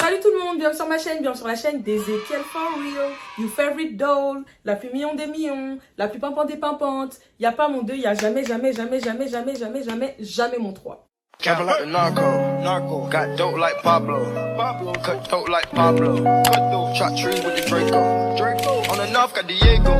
Salut tout le monde, bienvenue sur ma chaîne, bienvenue sur la chaîne d'Ezekiel For Real, your favorite doll, la plus million des millions, la plus pimpante des pimpantes. Y a pas mon 2, y a jamais mon 3. Trapping like the narco, got dope like Pablo, cut dope like Pablo, shot trees with the Draco, on the north got Diego.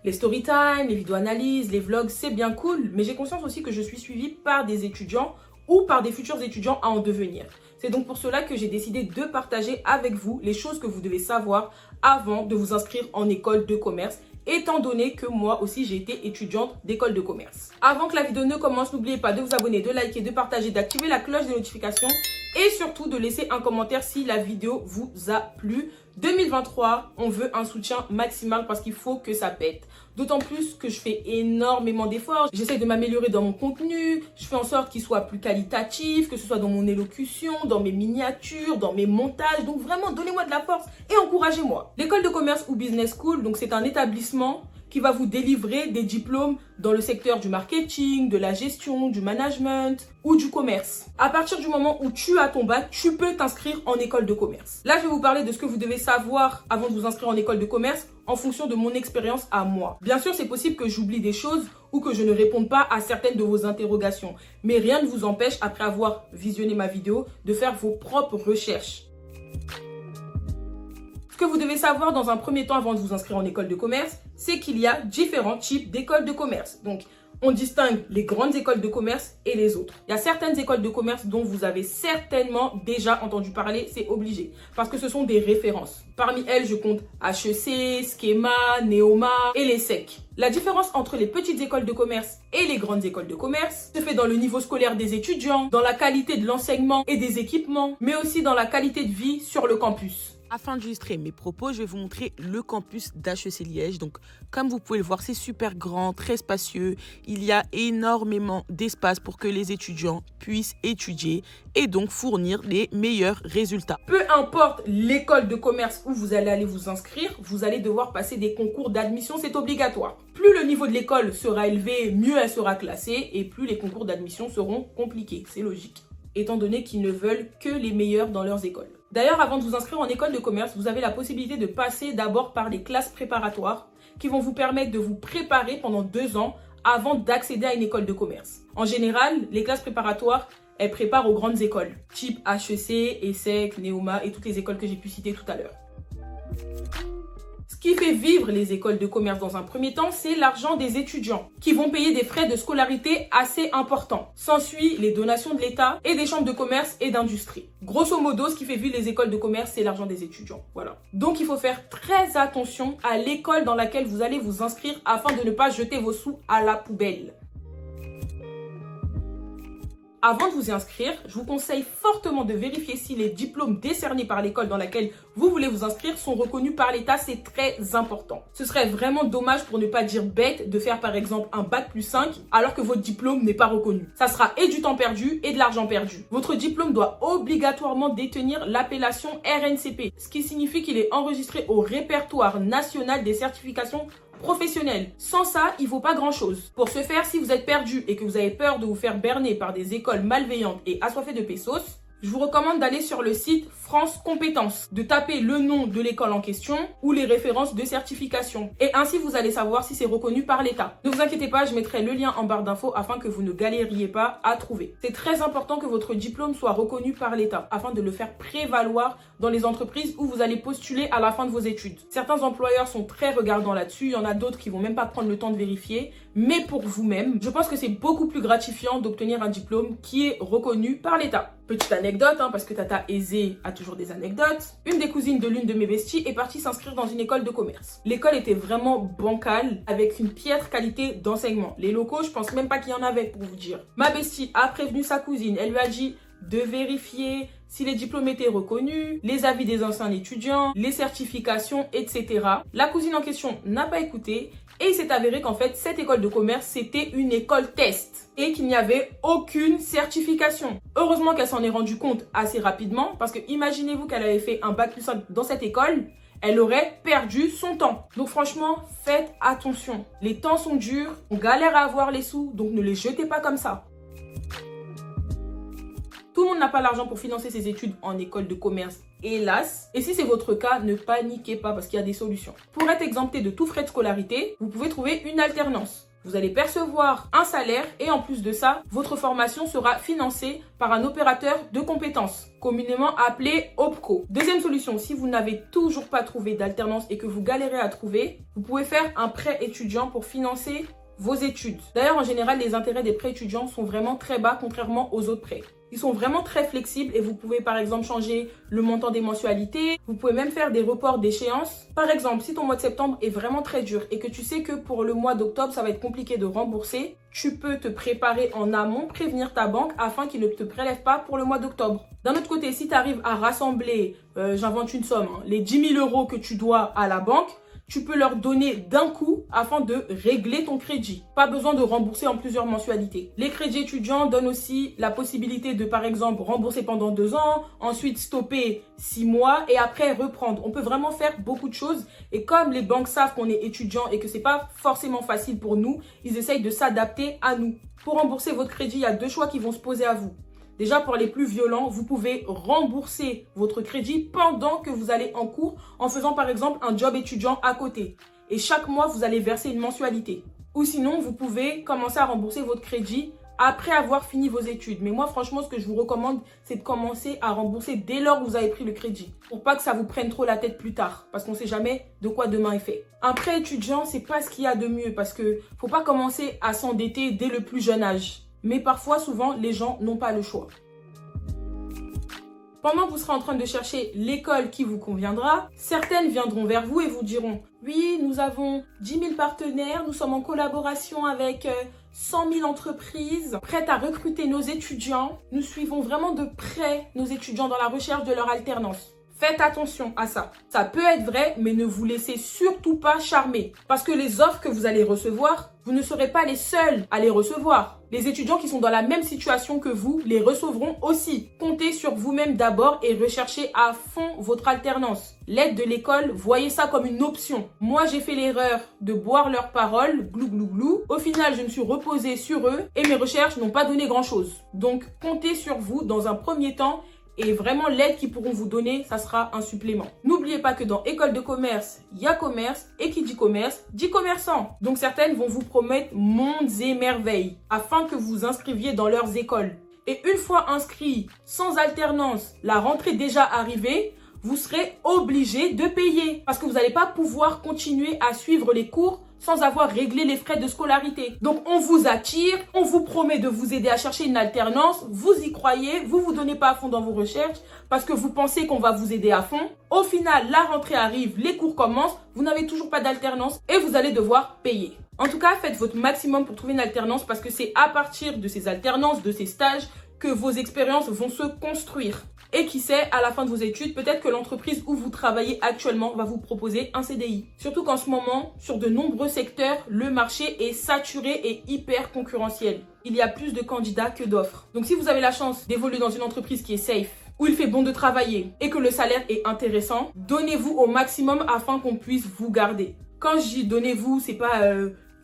Les story time, les vidéos analyses, les vlogs, c'est bien cool, mais j'ai conscience aussi que je suis suivie par des étudiants ou par des futurs étudiants à en devenir. C'est donc pour cela que j'ai décidé de partager avec vous les choses que vous devez savoir avant de vous inscrire en école de commerce, étant donné que moi aussi j'ai été étudiante d'école de commerce. Avant que la vidéo ne commence, n'oubliez pas de vous abonner, de liker, de partager, d'activer la cloche des notifications et surtout de laisser un commentaire si la vidéo vous a plu. 2023, on veut un soutien maximal parce qu'il faut que ça pète. D'autant plus que je fais énormément d'efforts. J'essaie de m'améliorer dans mon contenu. Je fais en sorte qu'il soit plus qualitatif, que ce soit dans mon élocution, dans mes miniatures, dans mes montages. Donc vraiment, donnez-moi de la force et encouragez-moi. L'école de commerce ou business school, donc c'est un établissement qui va vous délivrer des diplômes dans le secteur du marketing, de la gestion, du management ou du commerce. À partir du moment où tu as ton bac, tu peux t'inscrire en école de commerce. Là, je vais vous parler de ce que vous devez savoir avant de vous inscrire en école de commerce en fonction de mon expérience à moi. Bien sûr, c'est possible que j'oublie des choses ou que je ne réponde pas à certaines de vos interrogations. Mais rien ne vous empêche, après avoir visionné ma vidéo, de faire vos propres recherches. Ce que vous devez savoir dans un premier temps avant de vous inscrire en école de commerce, c'est qu'il y a différents types d'écoles de commerce. Donc, on distingue les grandes écoles de commerce et les autres. Il y a certaines écoles de commerce dont vous avez certainement déjà entendu parler, c'est obligé, parce que ce sont des références. Parmi elles, je compte HEC, Schema, Neoma et les SEC. La différence entre les petites écoles de commerce et les grandes écoles de commerce se fait dans le niveau scolaire des étudiants, dans la qualité de l'enseignement et des équipements, mais aussi dans la qualité de vie sur le campus. Afin d'illustrer mes propos, je vais vous montrer le campus d'HEC Liège. Donc, comme vous pouvez le voir, c'est super grand, très spacieux. Il y a énormément d'espace pour que les étudiants puissent étudier et donc fournir les meilleurs résultats. Peu importe l'école de commerce où vous allez aller vous inscrire, vous allez devoir passer des concours d'admission, c'est obligatoire. Plus le niveau de l'école sera élevé, mieux elle sera classée et plus les concours d'admission seront compliqués. C'est logique, étant donné qu'ils ne veulent que les meilleurs dans leurs écoles. D'ailleurs, avant de vous inscrire en école de commerce, vous avez la possibilité de passer d'abord par les classes préparatoires qui vont vous permettre de vous préparer pendant 2 ans avant d'accéder à une école de commerce. En général, les classes préparatoires, elles préparent aux grandes écoles, type HEC, ESSEC, Neoma et toutes les écoles que j'ai pu citer tout à l'heure. Ce qui fait vivre les écoles de commerce dans un premier temps, c'est l'argent des étudiants qui vont payer des frais de scolarité assez importants. S'ensuit les donations de l'État et des chambres de commerce et d'industrie. Grosso modo, ce qui fait vivre les écoles de commerce, c'est l'argent des étudiants. Voilà. Donc, il faut faire très attention à l'école dans laquelle vous allez vous inscrire afin de ne pas jeter vos sous à la poubelle. Avant de vous y inscrire, je vous conseille fortement de vérifier si les diplômes décernés par l'école dans laquelle vous voulez vous inscrire sont reconnus par l'État. C'est très important. Ce serait vraiment dommage, pour ne pas dire bête, de faire par exemple un bac+5 alors que votre diplôme n'est pas reconnu. Ça sera et du temps perdu et de l'argent perdu. Votre diplôme doit obligatoirement détenir l'appellation RNCP, ce qui signifie qu'il est enregistré au répertoire national des certifications professionnel. Sans ça, il vaut pas grand-chose. Pour ce faire, si vous êtes perdu et que vous avez peur de vous faire berner par des écoles malveillantes et assoiffées de pesos, je vous recommande d'aller sur le site France Compétences, de taper le nom de l'école en question ou les références de certification. Et ainsi, vous allez savoir si c'est reconnu par l'État. Ne vous inquiétez pas, je mettrai le lien en barre d'infos afin que vous ne galériez pas à trouver. C'est très important que votre diplôme soit reconnu par l'État afin de le faire prévaloir dans les entreprises où vous allez postuler à la fin de vos études. Certains employeurs sont très regardants là-dessus, il y en a d'autres qui vont même pas prendre le temps de vérifier. Mais pour vous-même, je pense que c'est beaucoup plus gratifiant d'obtenir un diplôme qui est reconnu par l'État. Petite anecdote, parce que Tata Aisée a toujours des anecdotes. Une des cousines de l'une de mes besties est partie s'inscrire dans une école de commerce. L'école était vraiment bancale, avec une piètre qualité d'enseignement. Les locaux, je pense même pas qu'il y en avait, pour vous dire. Ma bestie a prévenu sa cousine, elle lui a dit de vérifier si les diplômes étaient reconnus, les avis des anciens étudiants, les certifications, etc. La cousine en question n'a pas écouté et il s'est avéré qu'en fait, cette école de commerce, c'était une école test et qu'il n'y avait aucune certification. Heureusement qu'elle s'en est rendue compte assez rapidement parce que imaginez-vous qu'elle avait fait un bac+5 dans cette école, elle aurait perdu son temps. Donc franchement, faites attention. Les temps sont durs, on galère à avoir les sous, donc ne les jetez pas comme ça. Tout le monde n'a pas l'argent pour financer ses études en école de commerce, hélas. Et si c'est votre cas, ne paniquez pas parce qu'il y a des solutions. Pour être exempté de tout frais de scolarité, vous pouvez trouver une alternance. Vous allez percevoir un salaire et en plus de ça, votre formation sera financée par un opérateur de compétences, communément appelé OPCO. Deuxième solution, si vous n'avez toujours pas trouvé d'alternance et que vous galérez à trouver, vous pouvez faire un prêt étudiant pour financer vos études. D'ailleurs, en général, les intérêts des prêts étudiants sont vraiment très bas contrairement aux autres prêts. Ils sont vraiment très flexibles et vous pouvez par exemple changer le montant des mensualités. Vous pouvez même faire des reports d'échéance. Par exemple, si ton mois de septembre est vraiment très dur et que tu sais que pour le mois d'octobre, ça va être compliqué de rembourser, tu peux te préparer en amont, prévenir ta banque afin qu'il ne te prélève pas pour le mois d'octobre. D'un autre côté, si tu arrives à rassembler, j'invente une somme, les 10 000 € que tu dois à la banque, tu peux leur donner d'un coup afin de régler ton crédit. Pas besoin de rembourser en plusieurs mensualités. Les crédits étudiants donnent aussi la possibilité de, par exemple, rembourser pendant 2 ans, ensuite stopper 6 mois et après reprendre. On peut vraiment faire beaucoup de choses et comme les banques savent qu'on est étudiant et que c'est pas forcément facile pour nous, ils essayent de s'adapter à nous. Pour rembourser votre crédit, il y a 2 choix qui vont se poser à vous. Déjà, pour les plus violents, vous pouvez rembourser votre crédit pendant que vous allez en cours en faisant par exemple un job étudiant à côté. Et chaque mois, vous allez verser une mensualité. Ou sinon, vous pouvez commencer à rembourser votre crédit après avoir fini vos études. Mais moi, franchement, ce que je vous recommande, c'est de commencer à rembourser dès lors que vous avez pris le crédit. Pour pas que ça vous prenne trop la tête plus tard. Parce qu'on ne sait jamais de quoi demain est fait. Un prêt étudiant, c'est pas ce qu'il y a de mieux. Parce que faut pas commencer à s'endetter dès le plus jeune âge. Mais parfois, souvent, les gens n'ont pas le choix. Pendant que vous serez en train de chercher l'école qui vous conviendra, certaines viendront vers vous et vous diront « Oui, nous avons 10 000 partenaires, nous sommes en collaboration avec 100 000 entreprises prêtes à recruter nos étudiants. Nous suivons vraiment de près nos étudiants dans la recherche de leur alternance. » Faites attention à ça. Ça peut être vrai, mais ne vous laissez surtout pas charmer. Parce que les offres que vous allez recevoir, vous ne serez pas les seuls à les recevoir. Les étudiants qui sont dans la même situation que vous les recevront aussi. Comptez sur vous-même d'abord et recherchez à fond votre alternance. L'aide de l'école, voyez ça comme une option. Moi, j'ai fait l'erreur de boire leurs paroles, glou glou glou. Au final, je me suis reposée sur eux et mes recherches n'ont pas donné grand-chose. Donc, comptez sur vous dans un premier temps. Et vraiment, l'aide qu'ils pourront vous donner, ça sera un supplément. N'oubliez pas que dans école de commerce, il y a commerce. Et qui dit commerce, dit commerçant. Donc certaines vont vous promettre mondes et merveilles afin que vous inscriviez dans leurs écoles. Et une fois inscrit, sans alternance, la rentrée déjà arrivée, vous serez obligé de payer. Parce que vous n'allez pas pouvoir continuer à suivre les cours sans avoir réglé les frais de scolarité. Donc, on vous attire, on vous promet de vous aider à chercher une alternance, vous y croyez, vous vous donnez pas à fond dans vos recherches parce que vous pensez qu'on va vous aider à fond. Au final, la rentrée arrive, les cours commencent, vous n'avez toujours pas d'alternance et vous allez devoir payer. En tout cas, faites votre maximum pour trouver une alternance parce que c'est à partir de ces alternances, de ces stages, que vos expériences vont se construire. Et qui sait, à la fin de vos études, peut-être que l'entreprise où vous travaillez actuellement va vous proposer un CDI. Surtout qu'en ce moment, sur de nombreux secteurs, le marché est saturé et hyper concurrentiel. Il y a plus de candidats que d'offres. Donc si vous avez la chance d'évoluer dans une entreprise qui est safe, où il fait bon de travailler et que le salaire est intéressant, donnez-vous au maximum afin qu'on puisse vous garder. Quand je dis donnez-vous, c'est pas...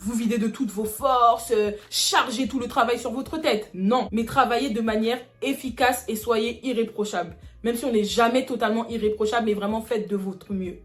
vous videz de toutes vos forces, chargez tout le travail sur votre tête. Non, mais travaillez de manière efficace et soyez irréprochable. Même si on n'est jamais totalement irréprochable, mais vraiment faites de votre mieux.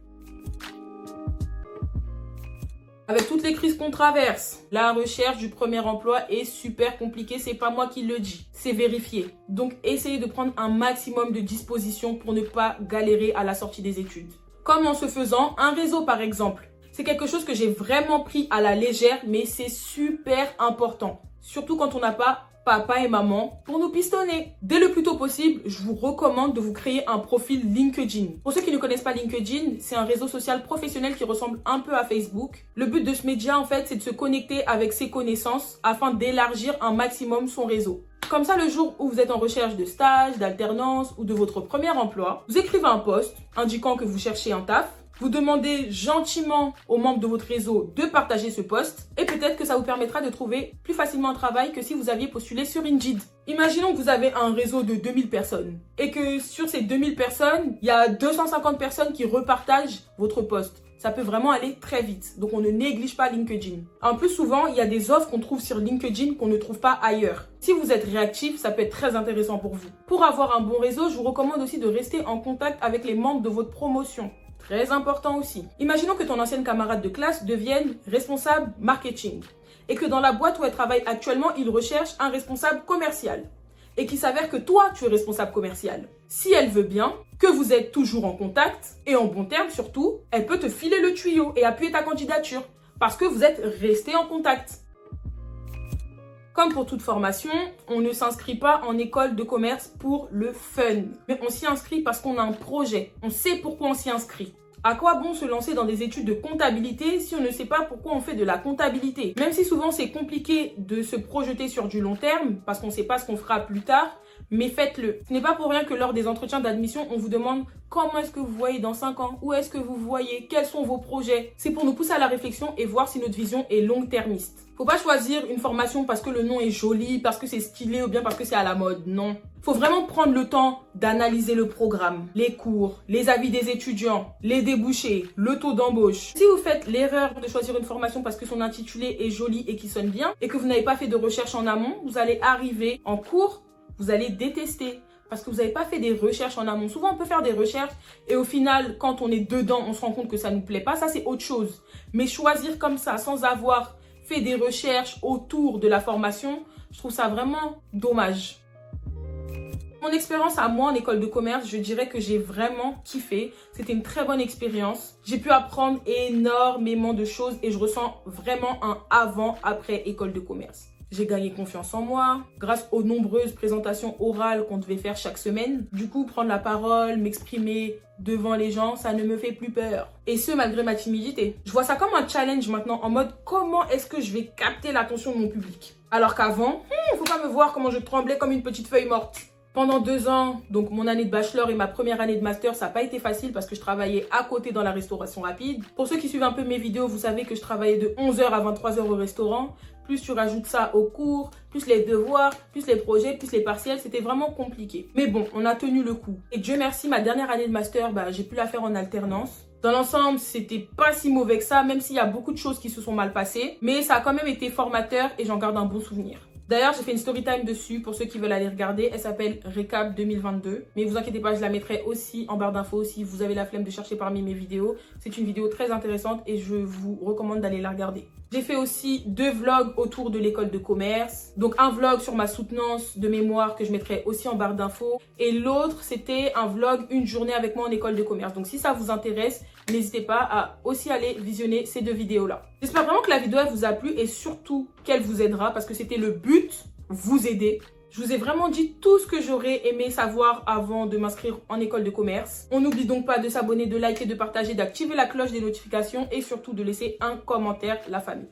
Avec toutes les crises qu'on traverse, la recherche du premier emploi est super compliquée. C'est pas moi qui le dis, c'est vérifié. Donc, essayez de prendre un maximum de dispositions pour ne pas galérer à la sortie des études. Comme en se faisant un réseau par exemple. C'est quelque chose que j'ai vraiment pris à la légère, mais c'est super important. Surtout quand on n'a pas papa et maman pour nous pistonner. Dès le plus tôt possible, je vous recommande de vous créer un profil LinkedIn. Pour ceux qui ne connaissent pas LinkedIn, c'est un réseau social professionnel qui ressemble un peu à Facebook. Le but de ce média, en fait, c'est de se connecter avec ses connaissances afin d'élargir un maximum son réseau. Comme ça, le jour où vous êtes en recherche de stage, d'alternance ou de votre premier emploi, vous écrivez un post indiquant que vous cherchez un taf. Vous demandez gentiment aux membres de votre réseau de partager ce post et peut-être que ça vous permettra de trouver plus facilement un travail que si vous aviez postulé sur Indeed. Imaginons que vous avez un réseau de 2000 personnes et que sur ces 2000 personnes, il y a 250 personnes qui repartagent votre post. Ça peut vraiment aller très vite. Donc, on ne néglige pas LinkedIn. En plus, souvent, il y a des offres qu'on trouve sur LinkedIn qu'on ne trouve pas ailleurs. Si vous êtes réactif, ça peut être très intéressant pour vous. Pour avoir un bon réseau, je vous recommande aussi de rester en contact avec les membres de votre promotion. Très important aussi. Imaginons que ton ancienne camarade de classe devienne responsable marketing et que dans la boîte où elle travaille actuellement, il recherche un responsable commercial et qu'il s'avère que toi, tu es responsable commercial. Si elle veut bien, que vous êtes toujours en contact et en bon terme surtout, elle peut te filer le tuyau et appuyer ta candidature parce que vous êtes restés en contact. Comme pour toute formation, on ne s'inscrit pas en école de commerce pour le fun. Mais on s'y inscrit parce qu'on a un projet. On sait pourquoi on s'y inscrit. À quoi bon se lancer dans des études de comptabilité si on ne sait pas pourquoi on fait de la comptabilité? Même si souvent c'est compliqué de se projeter sur du long terme parce qu'on ne sait pas ce qu'on fera plus tard, mais faites-le. Ce n'est pas pour rien que lors des entretiens d'admission, on vous demande comment est-ce que vous voyez dans 5 ans? Où est-ce que vous voyez? Quels sont vos projets? C'est pour nous pousser à la réflexion et voir si notre vision est long-termiste. Faut pas choisir une formation parce que le nom est joli, parce que c'est stylé ou bien parce que c'est à la mode. Non. Faut vraiment prendre le temps d'analyser le programme, les cours, les avis des étudiants, les débouchés, le taux d'embauche. Si vous faites l'erreur de choisir une formation parce que son intitulé est joli et qui sonne bien et que vous n'avez pas fait de recherche en amont, vous allez arriver en cours, vous allez détester. Parce que vous n'avez pas fait des recherches en amont. Souvent, on peut faire des recherches et au final, quand on est dedans, on se rend compte que ça ne nous plaît pas. Ça, c'est autre chose. Mais choisir comme ça, sans avoir fait des recherches autour de la formation, je trouve ça vraiment dommage. Mon expérience à moi en école de commerce, je dirais que j'ai vraiment kiffé. C'était une très bonne expérience. J'ai pu apprendre énormément de choses et je ressens vraiment un avant-après école de commerce. J'ai gagné confiance en moi grâce aux nombreuses présentations orales qu'on devait faire chaque semaine. Du coup, prendre la parole, m'exprimer devant les gens, ça ne me fait plus peur. Et ce, malgré ma timidité. Je vois ça comme un challenge maintenant, en mode comment est-ce que je vais capter l'attention de mon public? Alors qu'avant, faut pas me voir comment je tremblais comme une petite feuille morte. Pendant 2 ans, donc mon année de bachelor et ma première année de master, ça n'a pas été facile parce que je travaillais à côté dans la restauration rapide. Pour ceux qui suivent un peu mes vidéos, vous savez que je travaillais de 11h à 23h au restaurant. Plus tu rajoutes ça aux cours, plus les devoirs, plus les projets, plus les partiels, c'était vraiment compliqué. Mais bon, on a tenu le coup. Et Dieu merci, ma dernière année de master, j'ai pu la faire en alternance. Dans l'ensemble, c'était pas si mauvais que ça, même s'il y a beaucoup de choses qui se sont mal passées. Mais ça a quand même été formateur et j'en garde un bon souvenir. D'ailleurs, j'ai fait une story time dessus pour ceux qui veulent aller regarder. Elle s'appelle Récap 2022. Mais vous inquiétez pas, je la mettrai aussi en barre d'infos si vous avez la flemme de chercher parmi mes vidéos. C'est une vidéo très intéressante et je vous recommande d'aller la regarder. J'ai fait aussi 2 vlogs autour de l'école de commerce. Donc un vlog sur ma soutenance de mémoire que je mettrai aussi en barre d'infos. Et l'autre, c'était un vlog une journée avec moi en école de commerce. Donc si ça vous intéresse, n'hésitez pas à aussi aller visionner ces 2 vidéos-là. J'espère vraiment que la vidéo elle vous a plu et surtout qu'elle vous aidera parce que c'était le but, vous aider. Je vous ai vraiment dit tout ce que j'aurais aimé savoir avant de m'inscrire en école de commerce. On n'oublie donc pas de s'abonner, de liker, de partager, d'activer la cloche des notifications et surtout de laisser un commentaire, la famille.